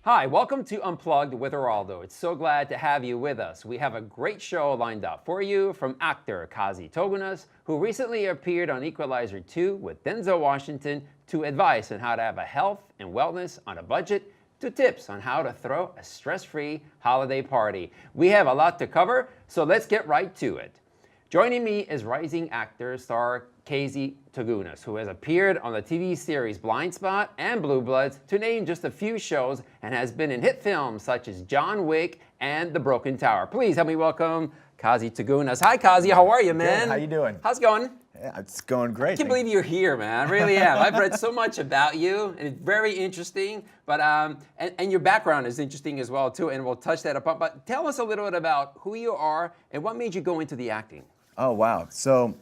Hi, welcome to Unplugged with Eraldo. It's so glad to have you with us. We have a great show lined up for you from actor Kazy Tauginas, who recently appeared on Equalizer 2 with Denzel Washington, to advice on how to have a health and wellness on a budget, to tips on how to throw a stress-free holiday party. We have a lot to cover, so let's get right to it. Joining me is rising actor star Kazy Tauginas, who has appeared on the TV series Blind Spot and Blue Bloods, to name just a few shows, and has been in hit films such as John Wick and The Broken Tower. Please help me welcome Kazy Tauginas. Hi, Kazy. How are you, man? Good. How you doing? How's it going? Yeah, it's going great. I can't believe you're here, man. I really am. I've read so much about you, and it's very interesting. But and your background is interesting as well too, and we'll touch that upon. But tell us a little bit about who you are and what made you go into the acting. Oh, wow. So,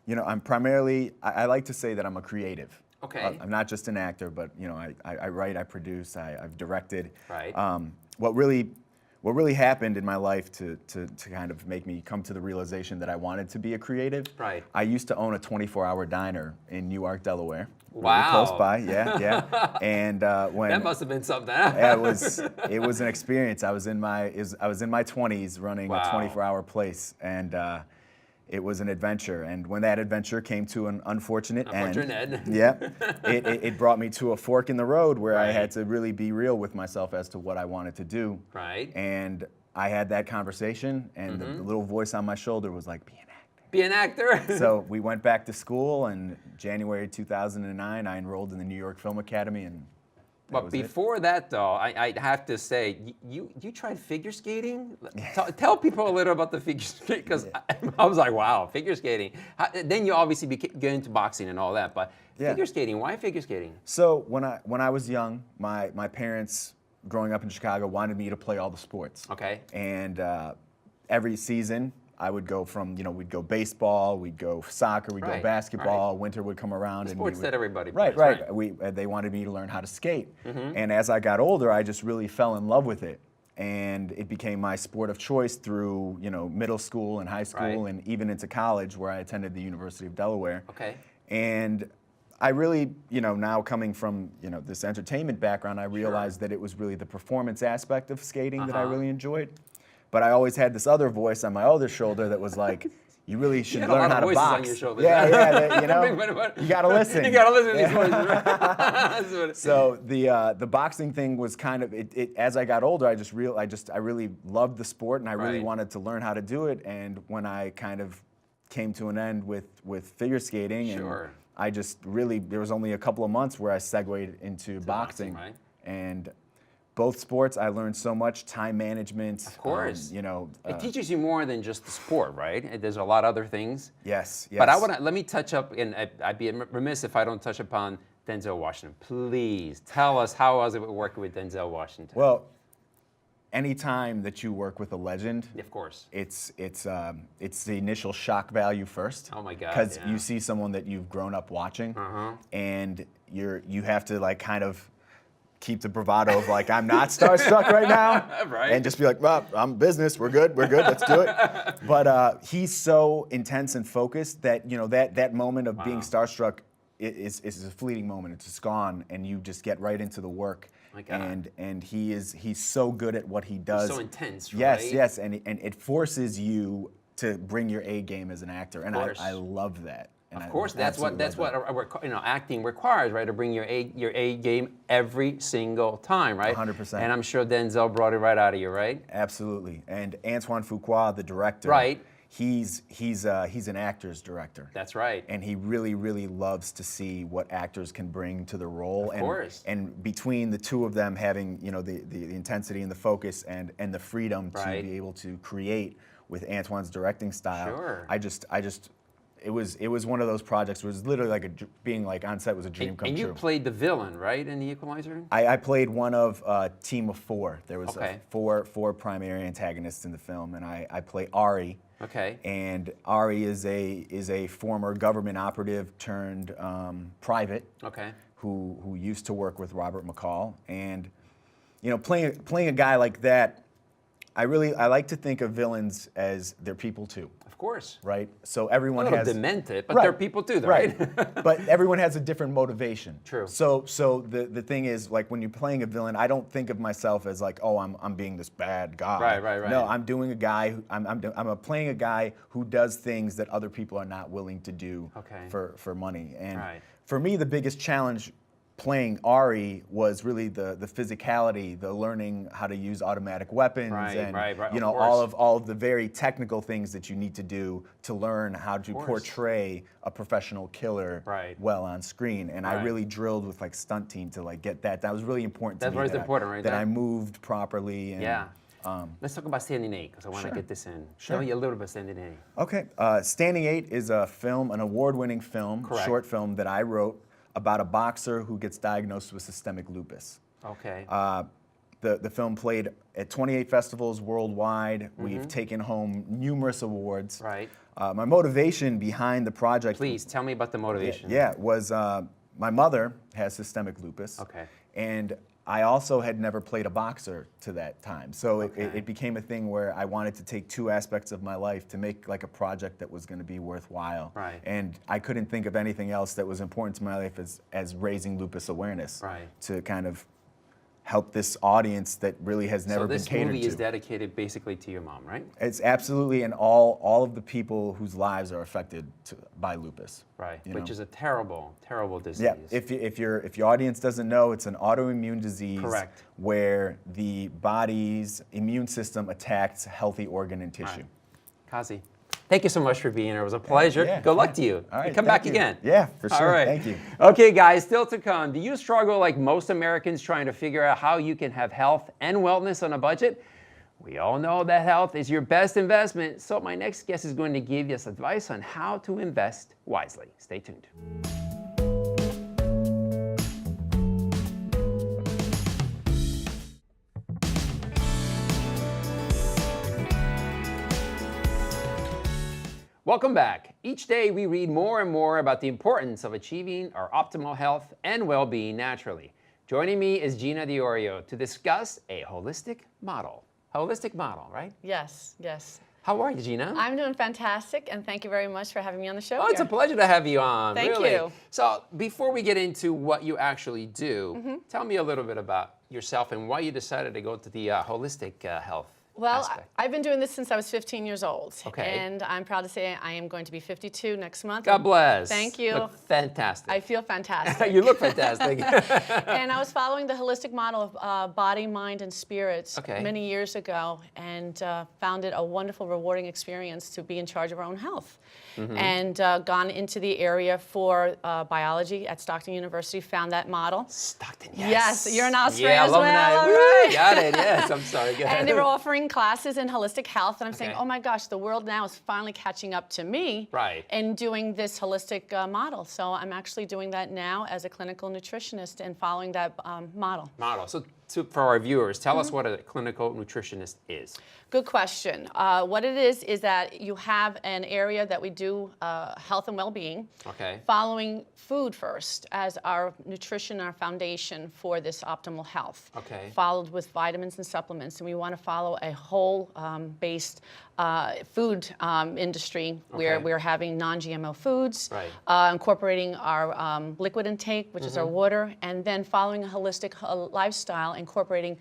I'm primarily, I like to say that I'm a creative. Okay. I'm not just an actor, but, I write, I produce, I've directed. Right. What really happened in my life to kind of make me come to the realization that I wanted to be a creative. Right. I used to own a 24-hour diner in Newark, Delaware. Wow. Really close by, yeah. And when that must have been something. it was an experience. I was in my 20s running Wow. a 24-hour place, and it was an adventure. And when that adventure came to an unfortunate end, yeah, it brought me to a fork in the road where I had to really be real with myself as to what I wanted to do. Right. And I had that conversation, and the little voice on my shoulder was like, "Be an actor." Be an actor. So we went back to school, and January 2009, I enrolled in the New York Film Academy, and But before that, though, I have to say, you tried figure skating? Tell people a little about the figure skating, because I was like, wow, figure skating. Then you obviously get into boxing and all that, but figure skating, why figure skating? So when I was young, my parents, growing up in Chicago, wanted me to play all the sports. Okay. And every season, I would go from, we'd go baseball, we'd go soccer, we'd go basketball, winter would come around. Sports that everybody plays. Right. They wanted me to learn how to skate. And as I got older, I just really fell in love with it. And it became my sport of choice through, middle school and high school and even into college, where I attended the University of Delaware. Okay. And I really, now coming from, this entertainment background, I realized that it was really the performance aspect of skating that I really enjoyed. But I always had this other voice on my other shoulder that was like, you really should learn how to box. On your shoulders. Yeah, you gotta listen. You gotta listen to these voices. So the boxing thing was kind of as I got older, I really loved the sport, and I really wanted to learn how to do it. And when I kind of came to an end with figure skating, and I just really, there was only a couple of months where I segued into boxing, and both sports, I learned so much time management. Of course. It teaches you more than just the sport, right? There's a lot of other things. Yes. But let me touch up, and I'd be remiss if I don't touch upon Denzel Washington. Please tell us, how was it working with Denzel Washington? Well, anytime that you work with a legend, of course, it's the initial shock value first. Oh my God! Because you see someone that you've grown up watching, and you have to kind of keep the bravado of I'm not starstruck right now, and just be like, well, I'm business, we're good, let's do it. But he's so intense and focused that that moment of being starstruck is a fleeting moment. It's just gone, and you just get right into the work. My God. And he's so good at what he does. He's so intense, right? Yes, and it forces you to bring your A game as an actor, and I love that. Of course, that's what acting requires, right? To bring your A game every single time, right? 100%. And I'm sure Denzel brought it right out of you, right? Absolutely. And Antoine Fuqua, the director, he's an actor's director. That's right. And he really, really loves to see what actors can bring to the role. Of course. And between the two of them having the intensity and the focus and the freedom to be able to create with Antoine's directing style, it was one of those projects where it was literally being on set was a dream come true. And you played the villain, right, in the Equalizer? I played one of a team of four. There was four primary antagonists in the film, and I play Ari. Okay. And Ari is a former government operative turned private. Okay. Who used to work with Robert McCall, and playing a guy like that I like to think of villains as they're people too. Of course. Right? So everyone a little has demented, but right. they're people too, though, right? But everyone has a different motivation. True. So the thing is, like, when you're playing a villain, I don't think of myself as like, oh, I'm being this bad guy. Right. No, I'm doing a guy who I'm playing a guy who does things that other people are not willing to do for money. And for me, the biggest challenge playing Ari was really the physicality, the learning how to use automatic weapons, and you know, all of the very technical things that you need to do to learn how to portray a professional killer well on screen. And I really drilled with like stunt team to like get that. That was really important to me. That's important, right? That I moved properly. And, let's talk about Standing 8, because I want to get this in. Sure. Tell me a little bit about Standing 8. Okay, Standing 8 is a film, an award-winning film, short film that I wrote about a boxer who gets diagnosed with systemic lupus. Okay. The film played at 28 festivals worldwide. We've taken home numerous awards. Right. My motivation behind the project... Please, tell me about the motivation. Was my mother has systemic lupus. Okay. And I also had never played a boxer to that time. So it became a thing where I wanted to take two aspects of my life to make like a project that was going to be worthwhile. Right. And I couldn't think of anything else that was important to my life as raising lupus awareness. Right. To kind of help this audience that really has never been catered to. So this movie is dedicated basically to your mom, right? It's absolutely, and all of the people whose lives are affected by lupus. Right, which is a terrible, terrible disease. Yeah, if your audience doesn't know, it's an autoimmune disease where the body's immune system attacks healthy organ and tissue. Kazy, thank you so much for being here. It was a pleasure. Good luck to you. All right, come back again. Yeah, for sure. All right. Thank you. Okay, guys, still to come. Do you struggle like most Americans trying to figure out how you can have health and wellness on a budget? We all know that health is your best investment, so my next guest is going to give us advice on how to invest wisely. Stay tuned. Welcome back. Each day we read more and more about the importance of achieving our optimal health and well-being naturally. Joining me is Gina Di Iorio to discuss a holistic model. Holistic model, right? Yes, yes. How are you, Gina? I'm doing fantastic, and thank you very much for having me on the show. Oh, it's a pleasure to have you on. Thank you. So before we get into what you actually do, tell me a little bit about yourself and why you decided to go to the holistic health. Well, I've been doing this since I was 15 years old. Okay. And I'm proud to say I am going to be 52 next month. God bless. Thank you. Look fantastic. I feel fantastic. You look fantastic. And I was following the holistic model of body, mind, and spirit many years ago, and found it a wonderful, rewarding experience to be in charge of our own health. And gone into the area for biology at Stockton University, found that model. Stockton, yes. You're an Osprey as alumni. well. All right. Got it, yes. I'm sorry. Go ahead. And they were offering classes in holistic health, and I'm saying, oh my gosh, the world now is finally catching up to me in doing this holistic model. So I'm actually doing that now as a clinical nutritionist and following that model. So for our viewers, tell us what a clinical nutritionist is. Good question. What it is that you have an area that we do health and well-being, following food first as our nutrition, our foundation for this optimal health, followed with vitamins and supplements. And we want to follow a whole-based food industry where we're having non-GMO foods, incorporating our liquid intake, which is our water, and then following a holistic lifestyle, incorporating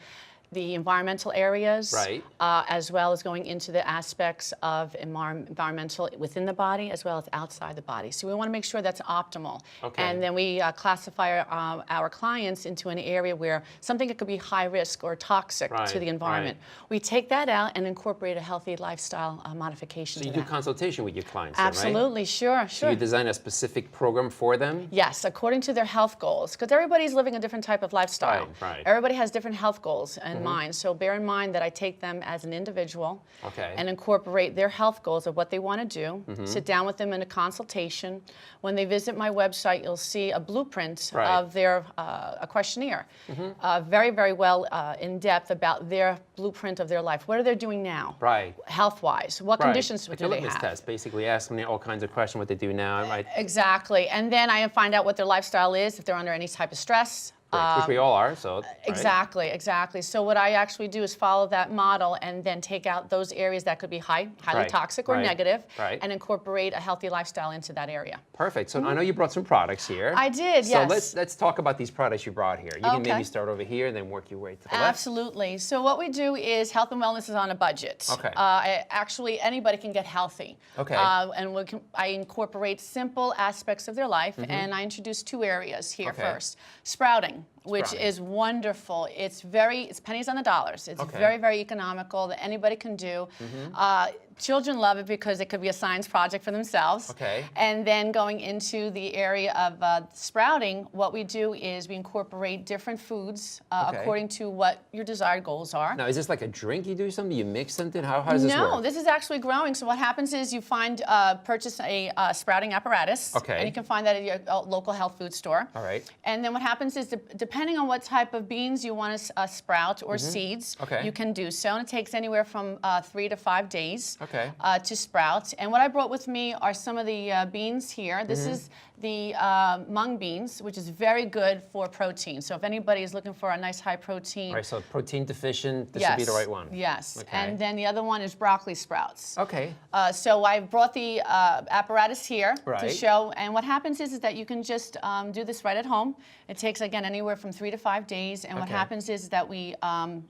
the environmental areas, as well as going into the aspects of environmental within the body as well as outside the body. So we want to make sure that's optimal. And then we classify our clients into an area where something that could be high risk or toxic to the environment. We take that out and incorporate a healthy lifestyle modification. So you do consultation with your clients, absolutely, right? Sure. So you design a specific program for them? Yes, according to their health goals, because everybody's living a different type of lifestyle. Everybody has different health goals and mind. So bear in mind that I take them as an individual and incorporate their health goals of what they want to do, sit down with them in a consultation. When they visit my website, you'll see a blueprint of their a questionnaire, very, very well in depth about their blueprint of their life. What are they doing now? Health-wise. What conditions do they have? Test, basically asking them all kinds of questions what they do now. Exactly. And then I find out what their lifestyle is, if they're under any type of stress, which we all are, so. Right? Exactly. So what I actually do is follow that model and then take out those areas that could be highly toxic or negative and incorporate a healthy lifestyle into that area. Perfect. So I know you brought some products here. I did, yes. So let's talk about these products you brought here. You can maybe start over here and then work your way to the left. Absolutely. So what we do is health and wellness is on a budget. Okay. Actually, anybody can get healthy. Okay. And I incorporate simple aspects of their life, and I introduce two areas here first. Sprouting, which is wonderful. It's pennies on the dollars. It's very, very economical that anybody can do. Children love it because it could be a science project for themselves. Okay. And then going into the area of sprouting, what we do is we incorporate different foods according to what your desired goals are. Now, is this like a drink you do something? You mix something? How does this work? No, this is actually growing. So what happens is you purchase a sprouting apparatus. Okay. And you can find that at your local health food store. All right. And then what happens is depending on what type of beans you want to sprout or seeds, you can do so. And it takes anywhere from 3 to 5 days. To sprout. And what I brought with me are some of the beans here. This is the mung beans, which is very good for protein. So if anybody is looking for a nice high protein. All right, so protein deficient, this would be the right one. Yes. Okay. And then the other one is broccoli sprouts. Okay. So I brought the apparatus here to Right. show. And what happens is that you can just do this right at home. It takes, again, anywhere from 3 to 5 days. And what happens is that we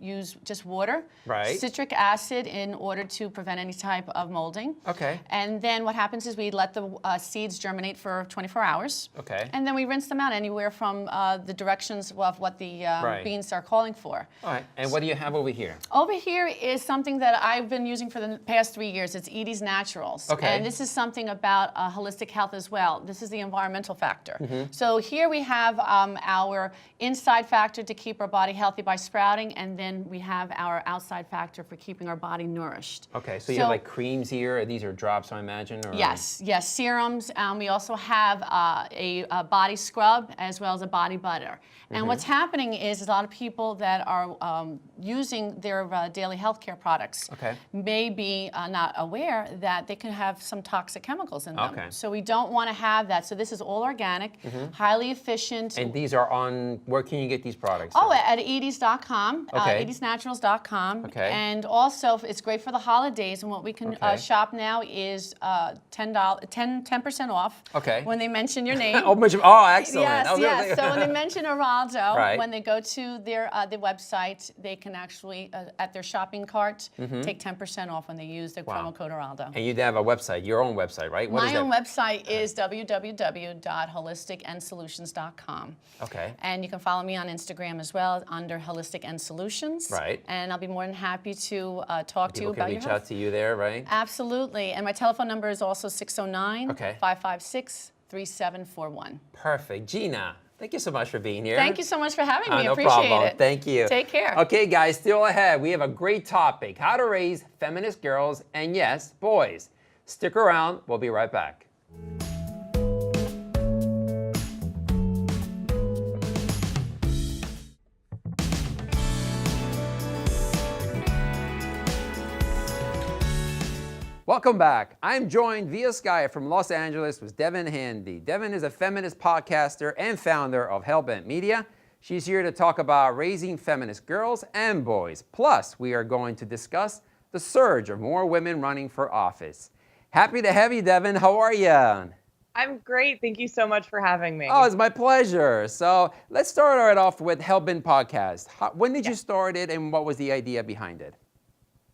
use just water, citric acid in order to prevent any type of molding. Okay. And then what happens is we let the seeds germinate for 24 hours. Okay. And then we rinse them out anywhere from the directions of what the beans are calling for. All right. And what do you have over here? Over here is something that I've been using for the past 3 years. It's Edie's Naturals. Okay. And this is something about holistic health as well. This is the environmental factor. So here we have our inside factor to keep our body healthy by sprouting, and then we have our outside factor for keeping our body nourished. Okay, so you have like creams here. These are drops, I imagine? Or? Yes, serums. We also have a body scrub as well as a body butter. And what's happening is a lot of people that are using their daily healthcare products may be not aware that they can have some toxic chemicals in them. Okay. So we don't want to have that. So this is all organic, highly efficient. And these are on, where can you get these products? Oh, at Edie's.com, ediesnaturals.com. Okay. And also, it's great for the holidays. And what we can shop now is 10% off when they mention your name. Oh, excellent. Yes. So when they mention Eraldo, when they go to their the website, they can actually, at their shopping cart, take 10% off when they use the promo code Eraldo. And you have a website, your own website, right? What My own website is www.holisticandsolutions.com. Okay. And you can follow me on Instagram as well under Holistic and Solutions. Right. And I'll be more than happy to talk to you about your health. People can reach out to you there, right? Absolutely. And my telephone number is also 609-556-3741. Perfect. Gina, thank you so much for being here. Thank you so much for having me. No Appreciate problem. it. Thank you. Take care. Okay, guys, still ahead. We have a great topic, how to raise feminist girls and, yes, boys. Stick around. We'll be right back. Welcome back. I'm joined via Skype from Los Angeles with Devon Handy. Devon is a feminist podcaster and founder of Hellbent Media. She's here to talk about raising feminist girls and boys. Plus, we are going to discuss the surge of more women running for office. Happy to have you, Devon. How are you? I'm great. Thank you so much for having me. Oh, it's my pleasure. So let's start right off with Hellbent Podcast. When did you start it, and what was the idea behind it?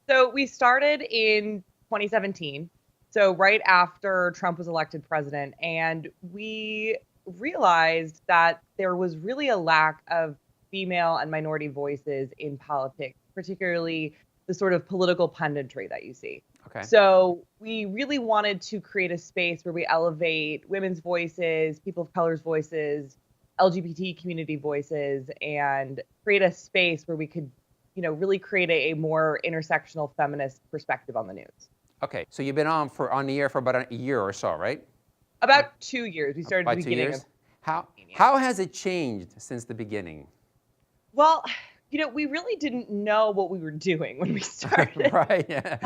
So we started in 2017, so right after Trump was elected president, and we realized that there was really a lack of female and minority voices in politics, particularly the sort of political punditry that you see. Okay. So we really wanted to create a space where we elevate women's voices, people of color's voices, LGBT community voices, and create a space where we could, really create a more intersectional feminist perspective on the news. Okay, so you've been on the air for about a year or so, right? About 2 years. We started at the beginning. 2 years? How has it changed since the beginning? Well, we really didn't know what we were doing when we started. Right, yeah.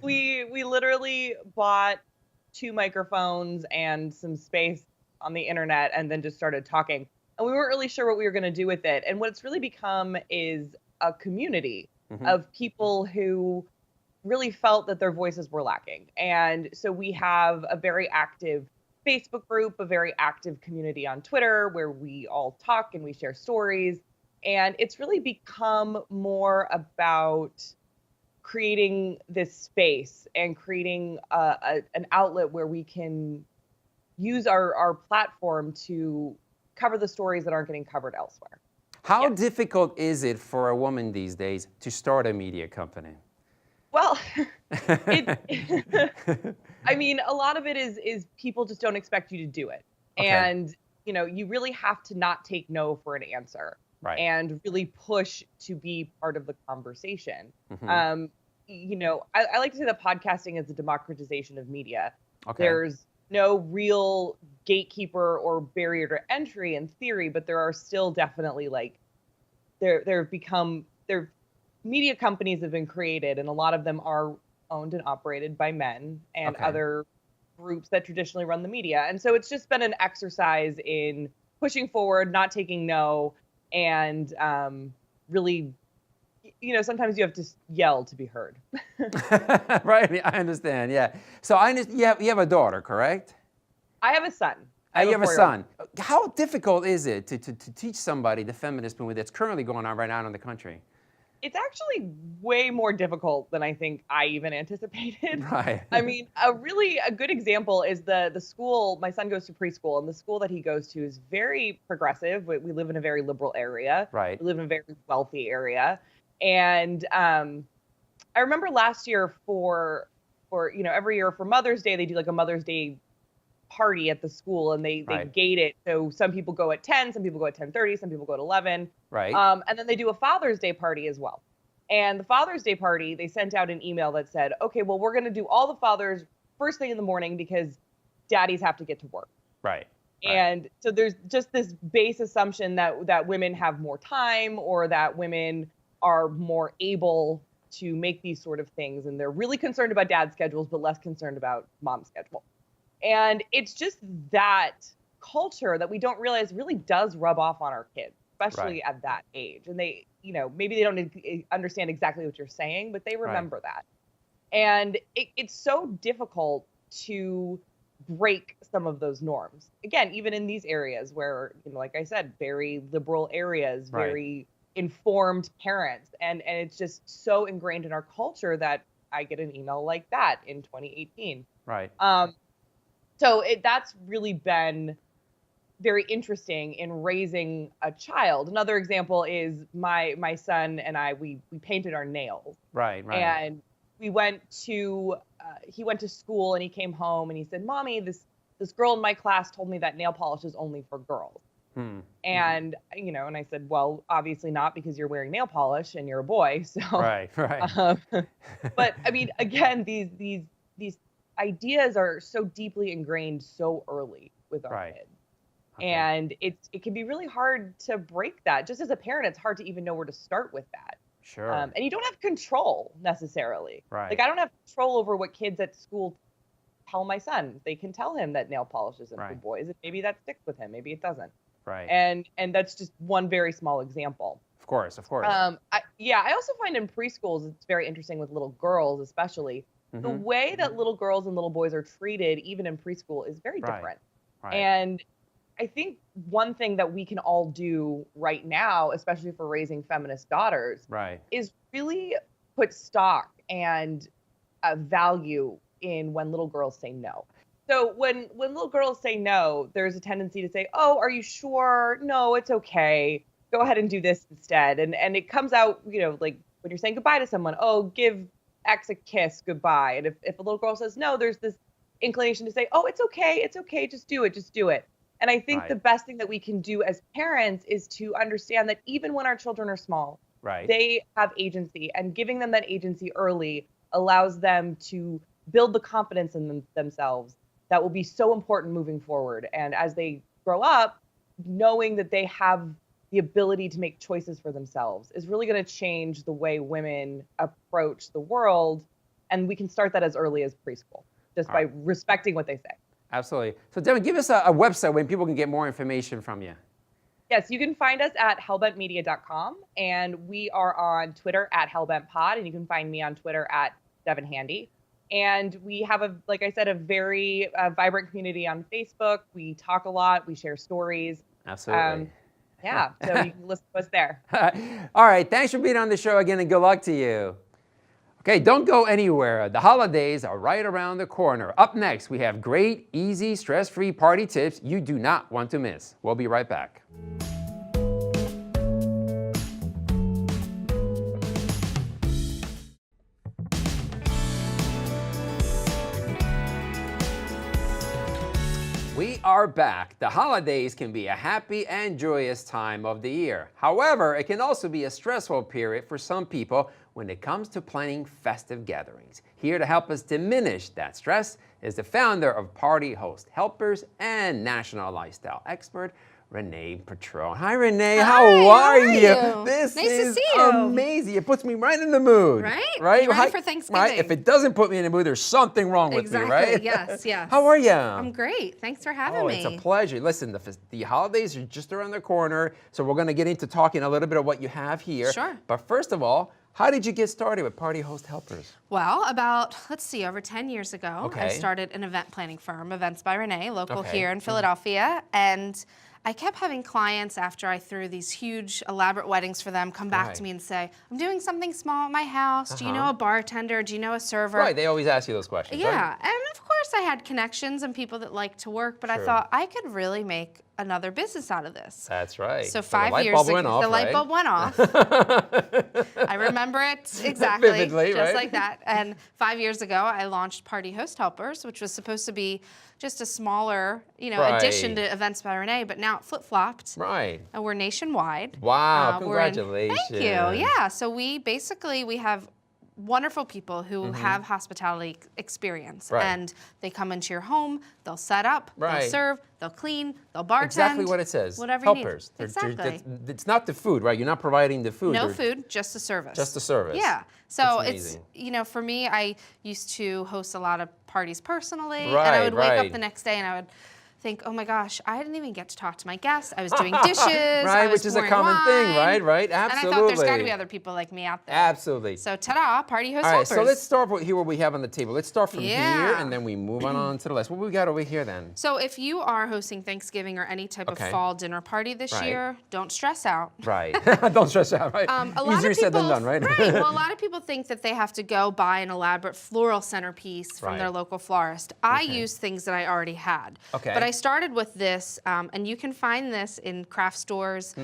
We literally bought 2 microphones and some space on the internet and then just started talking. and we weren't really sure what we were going to do with it. And what it's really become is a community of people who really felt that their voices were lacking. And so we have a very active Facebook group, a very active community on Twitter where we all talk and we share stories. And it's really become more about creating this space and creating an outlet where we can use our platform to cover the stories that aren't getting covered elsewhere. How difficult is it for a woman these days to start a media company? Well, I mean, a lot of it is people just don't expect you to do it. Okay. And, you really have to not take no for an answer. Right. And really push to be part of the conversation. I like to say that podcasting is a democratization of media. Okay. There's no real gatekeeper or barrier to entry in theory, but there are still definitely media companies have been created, and a lot of them are owned and operated by men and other groups that traditionally run the media. And so it's just been an exercise in pushing forward, not taking no, and really, sometimes you have to yell to be heard. Right, I understand, yeah. So you have a daughter, correct? I have a son. You have a son. How difficult is it to teach somebody the feminist movement that's currently going on right now in the country? It's actually way more difficult than I think I even anticipated. Right. I mean, a good example is the school. My son goes to preschool, and the school that he goes to is very progressive. We live in a very liberal area. Right. We live in a very wealthy area. And I remember last year for every year for Mother's Day, they do like a Mother's Day party at the school, and they gate it. So some people go at 10, some people go at 10:30, some people go at 11. Right. And then they do a Father's Day party as well. And the Father's Day party, they sent out an email that said, okay, well, we're going to do all the fathers first thing in the morning because daddies have to get to work. Right. And so there's just this base assumption that women have more time, or that women are more able to make these sort of things. And they're really concerned about dad's schedules, but less concerned about mom's schedule. And it's just that culture that we don't realize really does rub off on our kids, especially at that age. And they, maybe they don't understand exactly what you're saying, but they remember that. And it's so difficult to break some of those norms. Again, even in these areas where, like I said, very liberal areas, very informed parents. And it's just so ingrained in our culture that I get an email like that in 2018. Right. So that's really been very interesting in raising a child. Another example is my son and I, we painted our nails. Right. And we went to, he went to school and he came home and he said, Mommy, this girl in my class told me that nail polish is only for girls. And, and I said, well, obviously not, because you're wearing nail polish and you're a boy. So, right. But I mean, again, these ideas are so deeply ingrained so early with our kids. Okay. And it can be really hard to break that. Just as a parent, it's hard to even know where to start with that. Sure. And you don't have control necessarily. Right. Like, I don't have control over what kids at school tell my son. They can tell him that nail polish isn't for boys, and maybe that sticks with him. Maybe it doesn't. Right. And that's just one very small example. Of course. I also find in preschools it's very interesting with little girls, especially. The way that little girls and little boys are treated, even in preschool, is very different. Right. And I think one thing that we can all do right now, especially for raising feminist daughters, is really put stock and value in when little girls say no. So when little girls say no, there's a tendency to say, oh, are you sure? No, it's okay. Go ahead and do this instead. And it comes out, like when you're saying goodbye to someone, oh, give X a kiss goodbye. And if a little girl says no, there's this inclination to say, oh, it's okay, just do it. And I think the best thing that we can do as parents is to understand that even when our children are small, they have agency, and giving them that agency early allows them to build the confidence in themselves that will be so important moving forward. And as they grow up, knowing that they have the ability to make choices for themselves is really going to change the way women approach the world. And we can start that as early as preschool, just by respecting what they say. Absolutely. So Devon, give us a website where people can get more information from you. Yes, you can find us at hellbentmedia.com, and we are on Twitter at hellbentpod, and you can find me on Twitter at Devon Handy. And we have, like I said, a very vibrant community on Facebook. We talk a lot. We share stories. Absolutely. Yeah, so you can listen to us there. All right, thanks for being on the show again, and good luck to you. Okay, don't go anywhere. The holidays are right around the corner. Up next, we have great, easy, stress-free party tips you do not want to miss. We'll be right back. We are back. The holidays can be a happy and joyous time of the year. However, it can also be a stressful period for some people when it comes to planning festive gatherings. Here to help us diminish that stress is the founder of Party Host Helpers and national lifestyle expert, Renee Patrone. Hi, Renee. How are you? This nice is to see you. Amazing. It puts me right in the mood. Right? Right? You ready for Thanksgiving? Right? If it doesn't put me in the mood, there's something wrong with me, right? Yes, yes. How are you? I'm great. Thanks for having me. It's a pleasure. Listen, the holidays are just around the corner, so we're going to get into talking a little bit of what you have here. Sure. But first of all, how did you get started with Party Host Helpers? Well, over 10 years ago, I started an event planning firm, Events by Renee, local here in Philadelphia, and I kept having clients after I threw these huge, elaborate weddings for them come back to me and say, I'm doing something small at my house. Do you know a bartender? Do you know a server? Right, they always ask you those questions, Yeah, right? and of course I had connections and people that like to work, but I thought I could really make another business out of this. That's right. So 5 years ago, the light bulb went off. I remember it exactly, vividly, just right? like that. And 5 years ago, I launched Party Host Helpers, which was supposed to be just a smaller, addition to Events by Renee, but now it flip-flopped. Right. And we're nationwide. Wow, congratulations. Thank you. Yeah, so we have wonderful people who have hospitality experience, and they come into your home, they'll set up, they'll serve, they'll clean, they'll bartend. Exactly what it says. Whatever Helpers. you need. Exactly. It's not the food, right? You're not providing the food. No food, just the service. Just the service. Yeah. So it's for me, I used to host a lot of parties personally, and Right, I would wake right. up the next day and I would think, oh my gosh, I didn't even get to talk to my guests. I was doing dishes. I was which is a pouring common thing, wine. right? Absolutely. And I thought there's got to be other people like me out there. Absolutely. So ta-da, Party Host All right, Helpers. so let's start with here what we have on the table. Let's start from here, Yeah. and then we move on to the list. What we got over here then? So if you are hosting Thanksgiving or any type of fall dinner party this year, don't stress out. Right. Don't stress out, right? A lot Easier of said people, than done, right? Right. Well, a lot of people think that they have to go buy an elaborate floral centerpiece from their local florist. I used things that I already had. Okay. But I started with this, and you can find this in craft stores,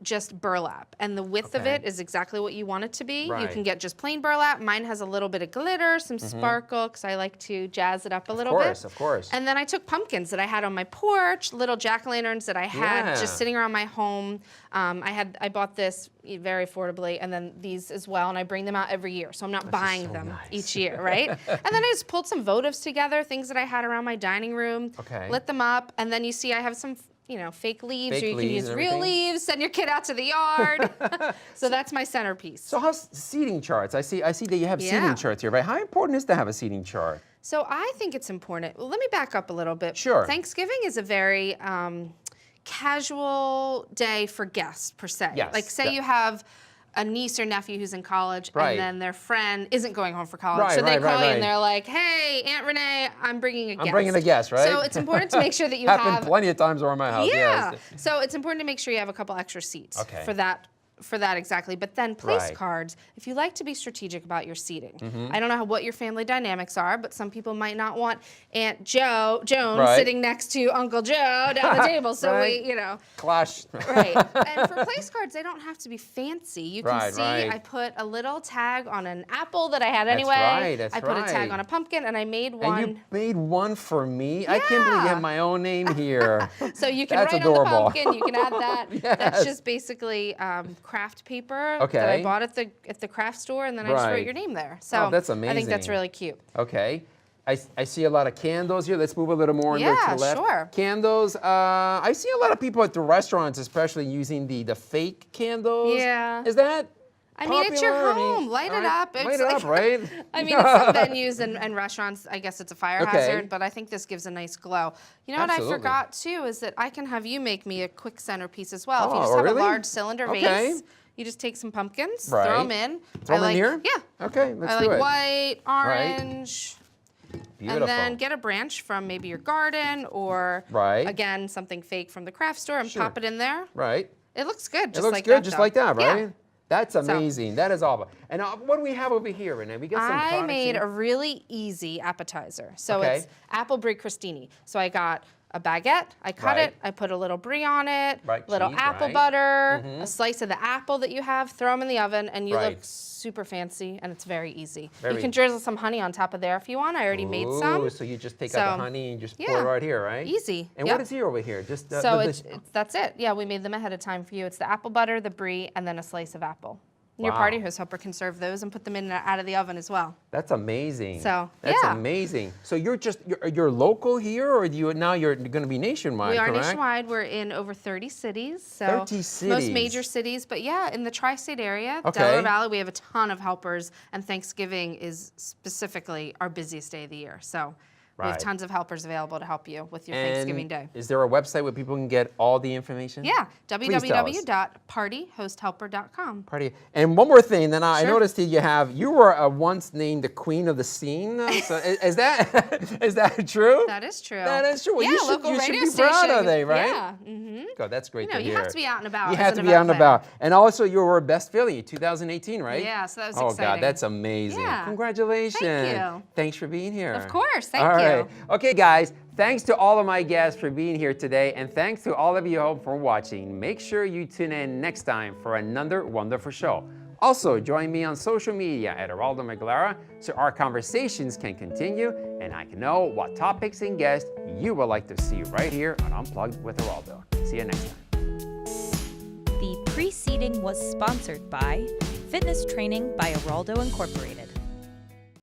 just burlap. And the width of it is exactly what you want it to be. Right. You can get just plain burlap. Mine has a little bit of glitter, some sparkle, because I like to jazz it up a little bit. Of course. And then I took pumpkins that I had on my porch, little jack-o'-lanterns that I had just sitting around my home. I bought this very affordably, and then these as well, and I bring them out every year, so I'm not buying them each year, right? And then I just pulled some votives together, things that I had around my dining room, lit them up, and then you see I have some fake leaves, or you can use real leaves, send your kid out to the yard. So that's my centerpiece. So how's seating charts? I see that you have seating charts here, right? How important is to have a seating chart? So I think it's important. Well, let me back up a little bit. Sure. Thanksgiving is a very casual day for guests, per se. Yes. Like, say you have a niece or nephew who's in college, and then their friend isn't going home for college. So they call you and they're like, hey, Aunt Renee, I'm bringing a guest. I'm bringing a guest, right? So it's important to make sure that you Happened plenty of times around my house. Yeah. Yes. So it's important to make sure you have a couple extra seats for that exactly. But then place cards, if you like to be strategic about your seating. I don't know what your family dynamics are, but some people might not want Aunt Joan sitting next to Uncle Joe down the table. So we, Clash. Right. And for place cards, they don't have to be fancy. You can see I put a little tag on an apple that I had anyway. That's I put a tag on a pumpkin, and I made one. And you made one for me? I can't believe you have my own name here. So you can That's write adorable. on the pumpkin. You can add that. That's just basically craft paper that I bought at the craft store, and then I just wrote your name there. So that's amazing. I think that's really cute. Okay. I see a lot of candles here. Let's move a little more to the left. Yeah, sure. Candles. I see a lot of people at the restaurants, especially using the fake candles. Yeah. Is that I mean, it's your popular. home. Light it up. Light it up, right? I mean, in some venues and restaurants, I guess it's a fire hazard, but I think this gives a nice glow. You know what I forgot, too, is that I can have you make me a quick centerpiece as well. If you just have a large cylinder vase, you just take some pumpkins, throw them in. Throw them in here? Yeah. Okay, let's do it. White, orange. Beautiful. And then get a branch from maybe your garden or, again, something fake from the craft store and pop it in there. Right. It looks good, just like that. It looks good, just like that, right? Yeah. That's amazing. That is all. And what do we have over here, Renee? We got some products. I made a really easy appetizer. So it's apple brie crostini. So I got a baguette, I cut it, I put a little brie on it, little apple butter, a slice of the apple that you have, throw them in the oven, and you look super fancy, and it's very easy. You can drizzle some honey on top of there if you want. I already made some. So you just take out the honey and just pour it right here, right? Easy. And what is here over here? Just that's it. Yeah, we made them ahead of time for you. It's the apple butter, the brie, and then a slice of apple. Your party host helper can serve those and put them in and out of the oven as well. That's amazing. So that's amazing. So you're local here, or you're going to be nationwide? We are correct? nationwide. We're in over 30 cities. So 30 cities. Most major cities, but yeah, in the tri-state area, Delaware Valley, we have a ton of helpers, and Thanksgiving is specifically our busiest day of the year. So. We have tons of helpers available to help you with your Thanksgiving day. Is there a website where people can get all the information? Yeah, www.partyhosthelper.com. And one more thing, then I noticed that you were once named the queen of the scene. So is that true? That is true. That is true. Well, yeah, you should be proud of it, right? Yeah. Mm-hmm. God, that's great to hear. You have to be out and about. You have to be out and about. And also, you were Best Philly 2018, right? Yeah, so that was exciting. exciting. Oh, God, that's amazing. Yeah. Congratulations. Thank you. Thanks for being here. Of course. Thank you. Okay, guys, thanks to all of my guests for being here today, and thanks to all of you home for watching. Make sure you tune in next time for another wonderful show. Also, join me on social media at Eraldo Maglara so our conversations can continue and I can know what topics and guests you would like to see right here on Unplugged with Eraldo. See you next time. The preceding was sponsored by Fitness Training by Eraldo Incorporated.